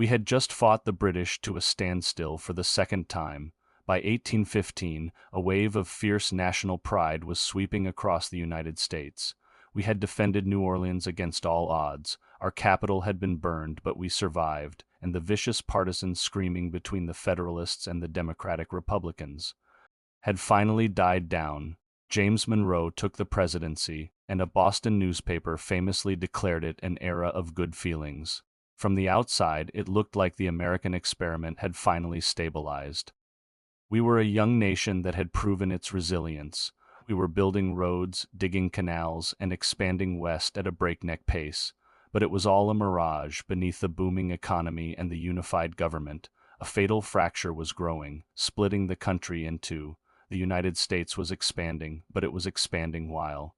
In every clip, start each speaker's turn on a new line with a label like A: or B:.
A: We had just fought the British to a standstill for the second time. By 1815, a wave of fierce national pride was sweeping across the United States. We had defended New Orleans against all odds. Our capital had been burned, but we survived, and the vicious partisans screaming between the Federalists and the Democratic Republicans had finally died down. James Monroe took the presidency, and a Boston newspaper famously declared it an era of good feelings. From the outside, it looked like the American experiment had finally stabilized. We were a young nation that had proven its resilience. We were building roads, digging canals, and expanding west at a breakneck pace. But it was all a mirage beneath the booming economy and the unified government. A fatal fracture was growing, splitting the country in two. The United States was expanding, but it was expanding while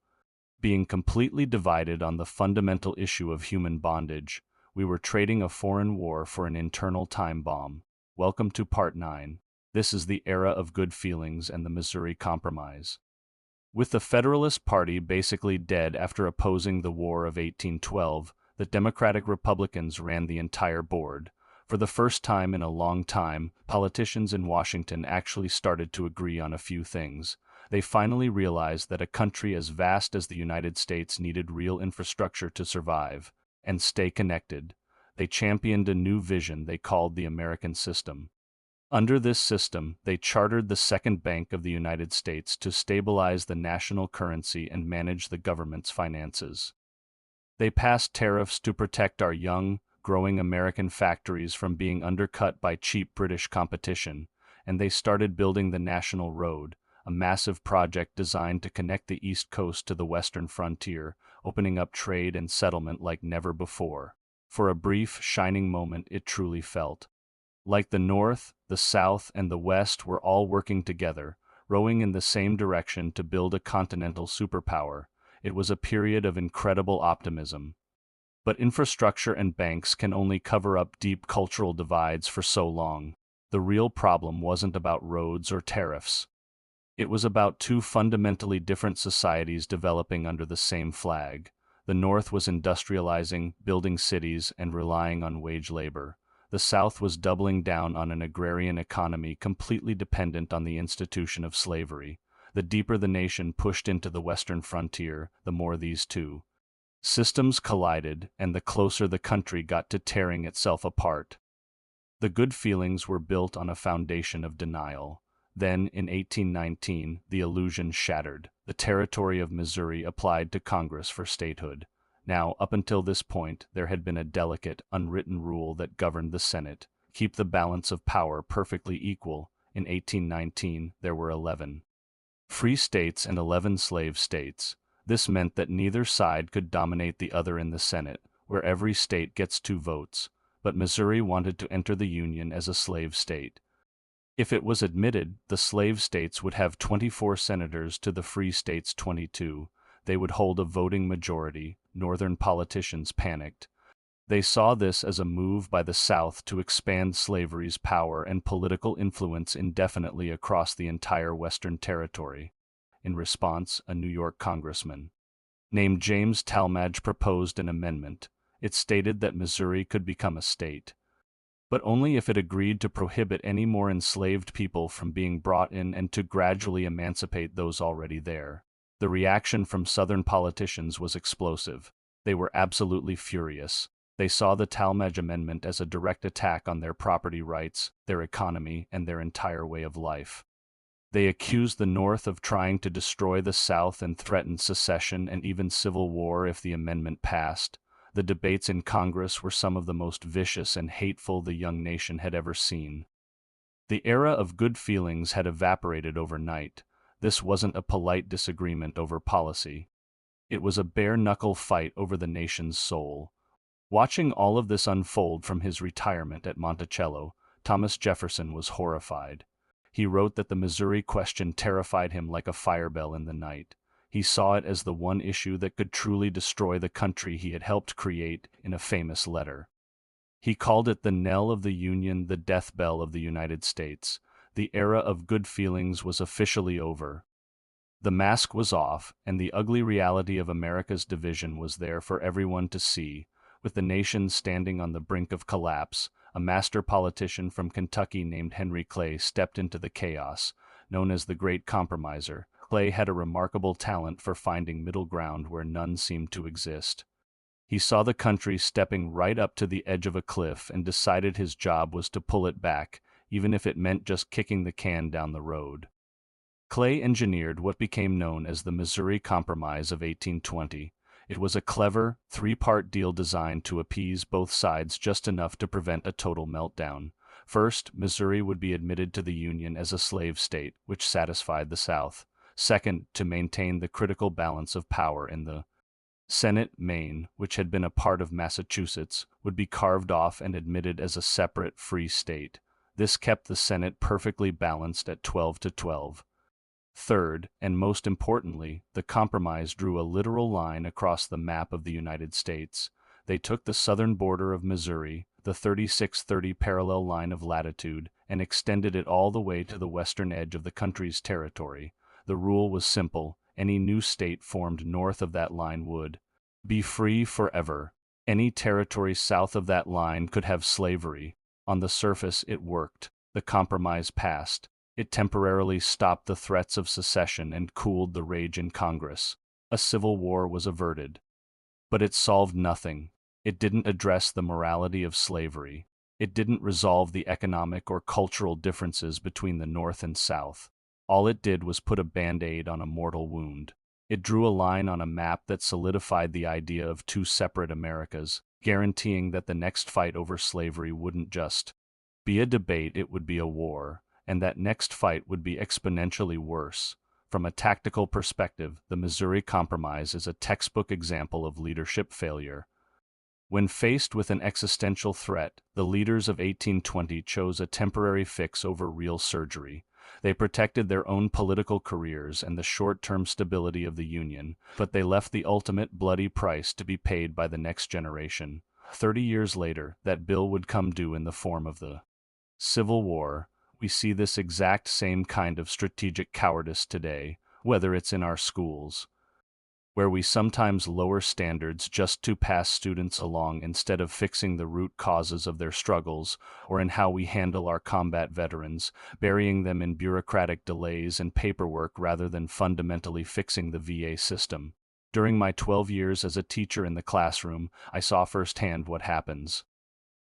A: being completely divided on the fundamental issue of human bondage. We were trading a foreign war for an internal time bomb. Welcome to Part 9. This is the era of good feelings and the Missouri Compromise. With the Federalist Party basically dead after opposing the War of 1812, the Democratic Republicans ran the entire board. For the first time in a long time, politicians in Washington actually started to agree on a few things. They finally realized that a country as vast as the United States needed real infrastructure to survive and stay connected. They championed a new vision they called the American system. Under this system, they chartered the Second Bank of the United States to stabilize the national currency and manage the government's finances. They passed tariffs to protect our young, growing American factories from being undercut by cheap British competition, and they started building the National Road, a massive project designed to connect the East Coast to the western frontier, opening up trade and settlement like never before. For a brief, shining moment, it truly felt like the North, the South, and the West were all working together, rowing in the same direction to build a continental superpower. It was a period of incredible optimism. But infrastructure and banks can only cover up deep cultural divides for so long. The real problem wasn't about roads or tariffs. It was about two fundamentally different societies developing under the same flag. The North was industrializing, building cities, and relying on wage labor. The South was doubling down on an agrarian economy completely dependent on the institution of slavery. The deeper the nation pushed into the western frontier, the more these two systems collided, and the closer the country got to tearing itself apart. The good feelings were built on a foundation of denial. Then, in 1819, the illusion shattered. The territory of Missouri applied to Congress for statehood. Now, up until this point, there had been a delicate, unwritten rule that governed the Senate: keep the balance of power perfectly equal. In 1819, there were 11 free states and 11 slave states. This meant that neither side could dominate the other in the Senate, where every state gets 2 votes. But Missouri wanted to enter the Union as a slave state. If it was admitted, the slave states would have 24 senators to the free states' 22. They would hold a voting majority. Northern politicians panicked. They saw this as a move by the South to expand slavery's power and political influence indefinitely across the entire Western territory. In response, a New York congressman named James Talmadge proposed an amendment. It stated that Missouri could become a state, but only if it agreed to prohibit any more enslaved people from being brought in and to gradually emancipate those already there. The reaction from Southern politicians was explosive. They were absolutely furious. They saw the Talmadge Amendment as a direct attack on their property rights, their economy, and their entire way of life. They accused the North of trying to destroy the South and threatened secession and even civil war if the amendment passed. The debates in Congress were some of the most vicious and hateful the young nation had ever seen. The era of good feelings had evaporated overnight. This wasn't a polite disagreement over policy. It was a bare-knuckle fight over the nation's soul. Watching all of this unfold from his retirement at Monticello, Thomas Jefferson was horrified. He wrote that the Missouri question terrified him like a firebell in the night. He saw it as the one issue that could truly destroy the country he had helped create in a famous letter. He called it the knell of the Union, the death bell of the United States. The era of good feelings was officially over. The mask was off, and the ugly reality of America's division was there for everyone to see. With the nation standing on the brink of collapse, a master politician from Kentucky named Henry Clay stepped into the chaos, known as the Great Compromiser. Clay had a remarkable talent for finding middle ground where none seemed to exist. He saw the country stepping right up to the edge of a cliff and decided his job was to pull it back, even if it meant just kicking the can down the road. Clay engineered what became known as the Missouri Compromise of 1820. It was a clever, three-part deal designed to appease both sides just enough to prevent a total meltdown. First, Missouri would be admitted to the Union as a slave state, which satisfied the South. Second, to maintain the critical balance of power in the Senate. Maine, which had been a part of Massachusetts, would be carved off and admitted as a separate, free state. This kept the Senate perfectly balanced at 12-12. Third, and most importantly, the compromise drew a literal line across the map of the United States. They took the southern border of Missouri, the 3630 parallel line of latitude, and extended it all the way to the western edge of the country's territory. The rule was simple: any new state formed north of that line would be free forever. Any territory south of that line could have slavery. On the surface, it worked. The compromise passed. It temporarily stopped the threats of secession and cooled the rage in Congress. A civil war was averted. But it solved nothing. It didn't address the morality of slavery. It didn't resolve the economic or cultural differences between the North and South. All it did was put a band-aid on a mortal wound. It drew a line on a map that solidified the idea of two separate Americas, guaranteeing that the next fight over slavery wouldn't just be a debate, it would be a war. And that next fight would be exponentially worse. From a tactical perspective, the Missouri Compromise is a textbook example of leadership failure. When faced with an existential threat, the leaders of 1820 chose a temporary fix over real surgery. They protected their own political careers and the short-term stability of the Union, but they left the ultimate bloody price to be paid by the next generation. 30 years later, that bill would come due in the form of the Civil War. We see this exact same kind of strategic cowardice today, whether it's in our schools, where we sometimes lower standards just to pass students along instead of fixing the root causes of their struggles, or in how we handle our combat veterans, burying them in bureaucratic delays and paperwork rather than fundamentally fixing the VA system. During my 12 years as a teacher in the classroom, I saw firsthand what happens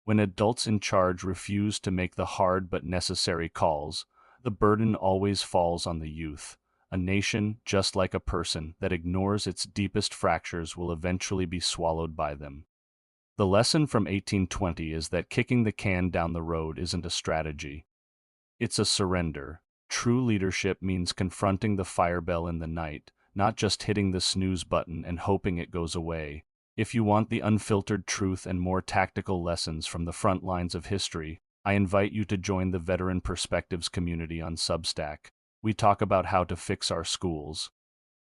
A: when adults in charge refuse to make the hard but necessary calls. The burden always falls on the youth. A nation, just like a person, that ignores its deepest fractures will eventually be swallowed by them. The lesson from 1820 is that kicking the can down the road isn't a strategy. It's a surrender. True leadership means confronting the firebell in the night, not just hitting the snooze button and hoping it goes away. If you want the unfiltered truth and more tactical lessons from the front lines of history, I invite you to join the Veteran Perspectives community on Substack. We talk about how to fix our schools,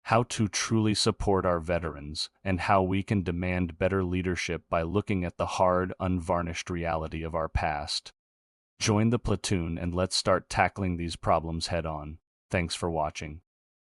A: how to truly support our veterans, and how we can demand better leadership by looking at the hard, unvarnished reality of our past. Join the platoon and let's start tackling these problems head on. Thanks for watching.